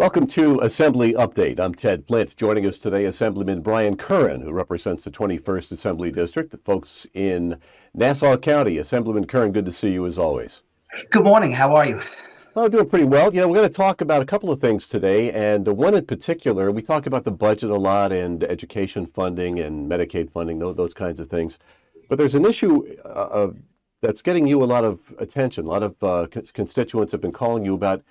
Welcome to Assembly Update. I'm Ted Flint. Joining us today, Assemblyman Brian Curran, who represents the 21st Assembly District, the folks in Nassau County. Assemblyman Curran, good to see you as always. Good morning. How are you? Well, doing pretty well. We're going to talk about a couple of things today, and one in particular, we talk about the budget a lot and education funding and Medicaid funding, those kinds of things. But there's an issue that's getting you a lot of attention. A lot of constituents have been calling you about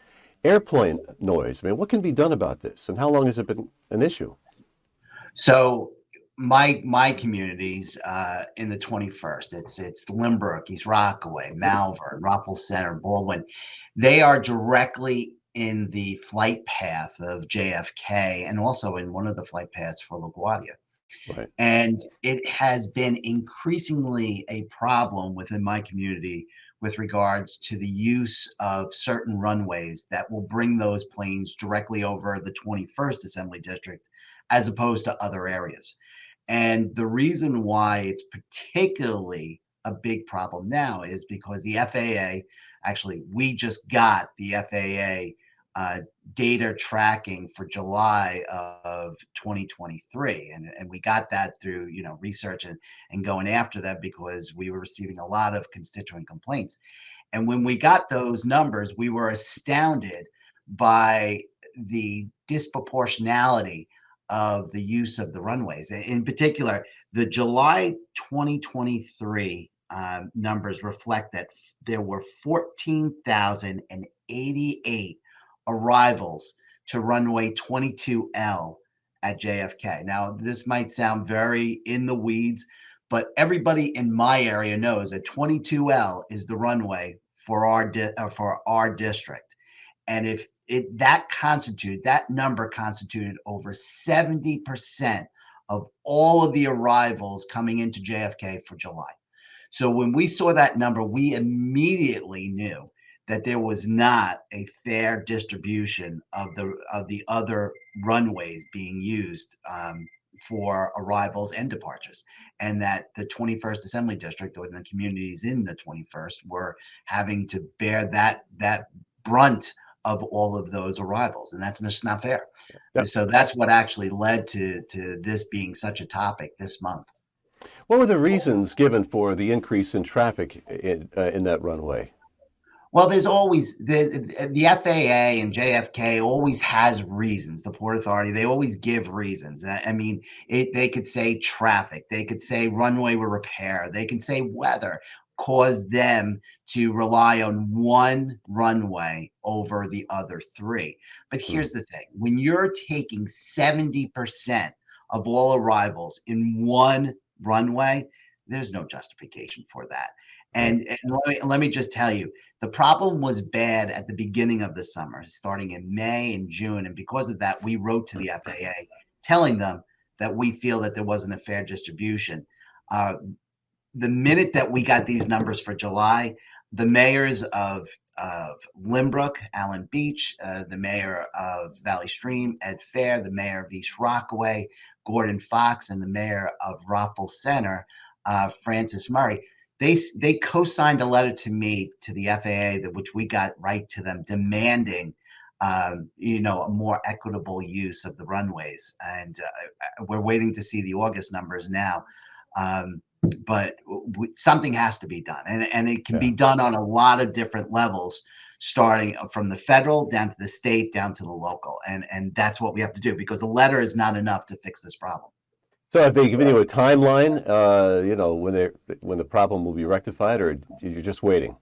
airplane noise. I mean, what can be done about this, and how long has it been an issue? So my communities in the 21st, it's Limbrook, East Rockaway, Malvern, Roppel Center, Baldwin. They are directly in the flight path of JFK and also in one of the flight paths for LaGuardia. Right. And it has been increasingly a problem within my community with regards to the use of certain runways that will bring those planes directly over the 21st Assembly District as opposed to other areas. And the reason why it's particularly a big problem now is because the FAA, actually, we just got the FAA data tracking for July of 2023. And we got that through, research and going after that because we were receiving a lot of constituent complaints. And when we got those numbers, we were astounded by the disproportionality of the use of the runways. In particular, the July 2023 numbers reflect that there were 14,088 arrivals to runway 22L at JFK. Now, this might sound very in the weeds, but everybody in my area knows that 22L is the runway for our district. And if that number constituted over 70% of all of the arrivals coming into JFK for July. So when we saw that number, we immediately knew that there was not a fair distribution of the other runways being used for arrivals and departures, and that the 21st Assembly District or the communities in the 21st were having to bear that brunt of all of those arrivals, and that's just not fair. Yep. So that's what actually led to this being such a topic this month. What were the reasons given for the increase in traffic in that runway? Well, there's always the FAA and JFK always has reasons. The Port Authority, they always give reasons. I mean, they could say traffic, they could say runway repair, they can say weather caused them to rely on one runway over the other three. But here's the thing: when you're taking 70% of all arrivals in one runway, there's no justification for that. And let me just tell you, the problem was bad at the beginning of the summer, starting in May and June. And because of that, we wrote to the FAA telling them that we feel that there wasn't a fair distribution. The minute that we got these numbers for July, the mayors of Limbrook, Allen Beach, the mayor of Valley Stream, Ed Fair, the mayor of East Rockaway, Gordon Fox, and the mayor of Roppel Center, Francis Murray, they co-signed a letter to me, to the FAA, which we got right to them, demanding a more equitable use of the runways. And we're waiting to see the August numbers now. But something has to be done, and it can be done on a lot of different levels, starting from the federal down to the state down to the local, and that's what we have to do, because a letter is not enough to fix this problem. So have they given you a timeline, when the problem will be rectified, or you're just waiting?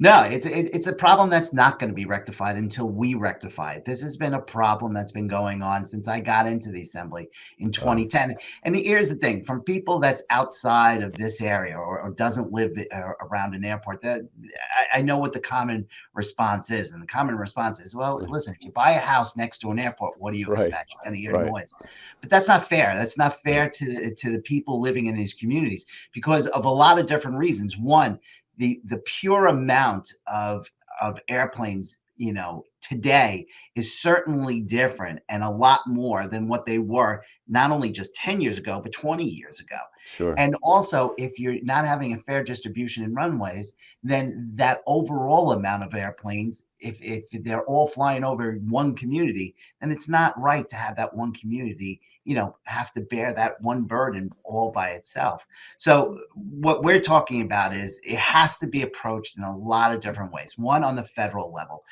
No, it's a problem that's not going to be rectified until we rectify it. This has been a problem that's been going on since I got into the assembly in 2010. And here's the thing: from people that's outside of this area or doesn't live around an airport, that I know what the common response is. And the common response is, well, listen, if you buy a house next to an airport, what do you expect? You're going to hear noise. But that's not fair. That's not fair to the people living in these communities, because of a lot of different reasons. One, the pure amount of airplanes today is certainly different and a lot more than what they were not only just 10 years ago, but 20 years ago. Sure. And also, if you're not having a fair distribution in runways, then that overall amount of airplanes, if they're all flying over one community, then it's not right to have that one community, have to bear that one burden all by itself. So what we're talking about is it has to be approached in a lot of different ways. One, on the federal level.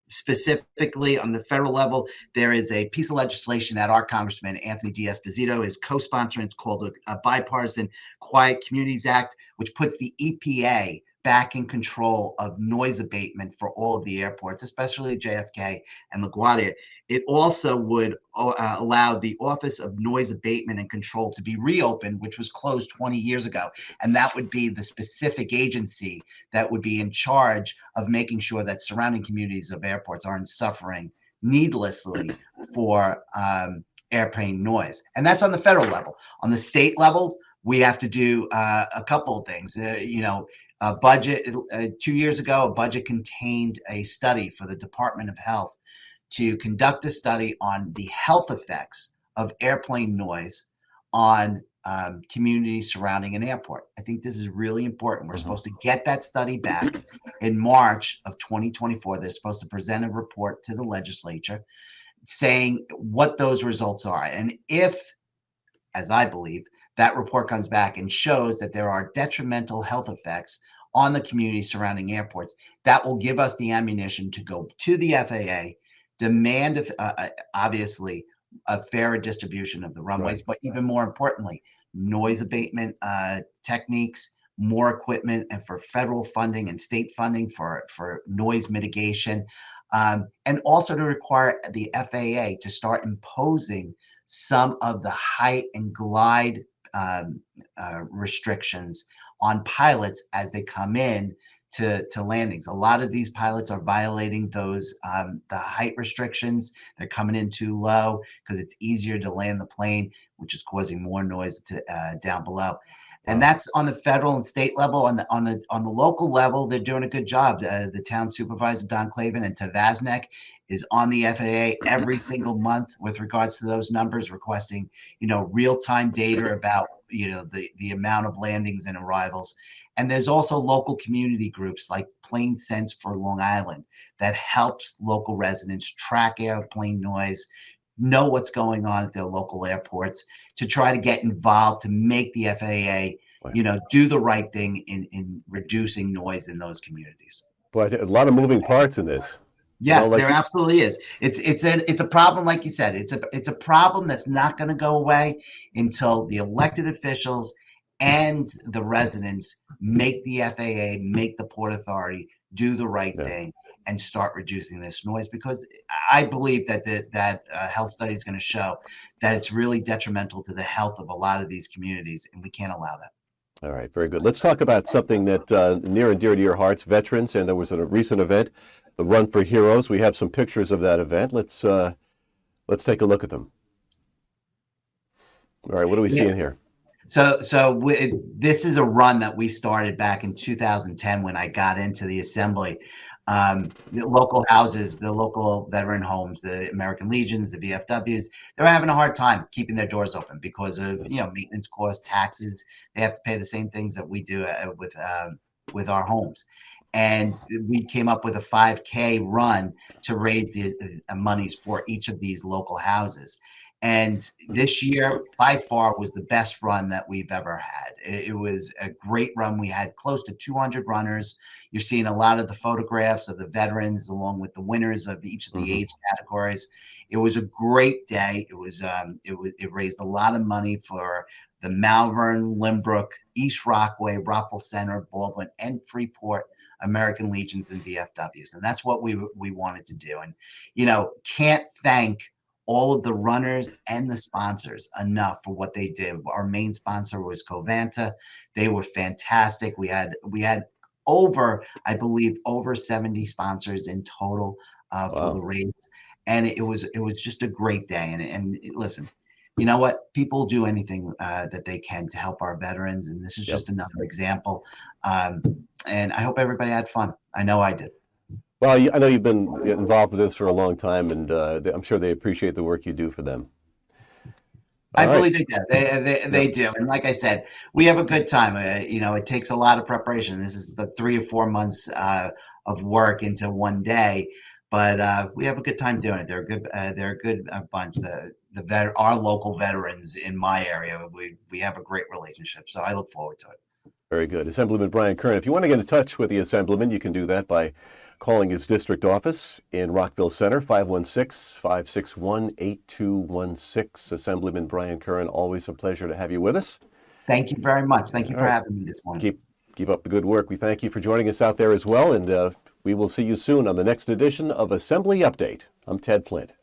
Specifically on the federal level, there is a piece of legislation that our Congressman Anthony D'Esposito is co-sponsoring. It's called a Bipartisan Quiet Communities Act, which puts the EPA back in control of noise abatement for all of the airports, especially JFK and LaGuardia. It also would allow the Office of Noise Abatement and Control to be reopened, which was closed 20 years ago. And that would be the specific agency that would be in charge of making sure that surrounding communities of airports aren't suffering needlessly for airplane noise. And that's on the federal level. On the state level, we have to do a couple of things. A budget 2 years ago, a budget contained a study for the Department of Health to conduct a study on the health effects of airplane noise on communities surrounding an airport. I think this is really important. We're supposed to get that study back in March of 2024. They're supposed to present a report to the legislature saying what those results are. And if, as I believe, that report comes back and shows that there are detrimental health effects on the community surrounding airports, that will give us the ammunition to go to the FAA, demand, obviously, a fairer distribution of the runways, Right. but even more importantly, noise abatement techniques, more equipment, and for federal funding and state funding for noise mitigation, and also to require the FAA to start imposing some of the height and glide restrictions on pilots as they come in to landings. A lot of these pilots are violating those the height restrictions. They're coming in too low because it's easier to land the plane, which is causing more noise down below. And Wow. that's on the federal and state level. On the local level, they're doing a good job. The town supervisor Don Clavin and Tavasnek is on the FAA every single month with regards to those numbers, requesting real time data about the amount of landings and arrivals. And there's also local community groups like Plain Sense for Long Island that helps local residents track airplane noise, know what's going on at their local airports, to try to get involved to make the FAA, Right. do the right thing in reducing noise in those communities. But a lot of moving parts in this. Yes, Like there absolutely is. It's a problem, like you said. It's a problem that's not going to go away until the elected officials and the residents make the FAA, make the Port Authority do the right yeah. thing and start reducing this noise. Because I believe that health study is going to show that it's really detrimental to the health of a lot of these communities, and we can't allow that. All right, very good. Let's talk about something that near and dear to your hearts, veterans. And there was a recent event, the Run for Heroes. We have some pictures of that event. Let's take a look at them. All right, what do we see Yeah. in here? This is a run that we started back in 2010 when I got into the assembly. The local houses, the local veteran homes, the American Legions, the VFWs, they're having a hard time keeping their doors open because of maintenance costs, taxes. They have to pay the same things that we do with our homes. And we came up with a 5K run to raise the monies for each of these local houses. And this year, by far, was the best run that we've ever had. It was a great run. We had close to 200 runners. You're seeing a lot of the photographs of the veterans along with the winners of each of the Hmm. age categories. It was a great day. It raised a lot of money for the Malvern, Limbrook, East Rockaway, Rockville Center, Baldwin, and Freeport American Legions and VFWs. And that's what we wanted to do. And can't thank all of the runners and the sponsors enough for what they did. Our main sponsor was Covanta. They were fantastic. We had I believe, over 70 sponsors in total for the Wow. race, and it was just a great day. And listen, you know what? People do anything that they can to help our veterans, and this is Yep. just another example. And I hope everybody had fun. I know I did. Well, I know you've been involved with this for a long time, and I'm sure they appreciate the work you do for them. I All right. believe they do. They Yep. do. And like I said, we have a good time. It takes a lot of preparation. This is the 3 or 4 months of work into one day, but we have a good time doing it. They're a good bunch. Our local veterans in my area, we have a great relationship. So I look forward to it. Very good. Assemblyman Brian Curran. If you want to get in touch with the Assemblyman, you can do that by calling his district office in Rockville Center, 516-561-8216. Assemblyman Brian Curran, always a pleasure to have you with us. Thank you very much. Thank you All for right. having me this morning. Keep up the good work. We thank you for joining us out there as well, and we will see you soon on the next edition of Assembly Update. I'm Ted Flint.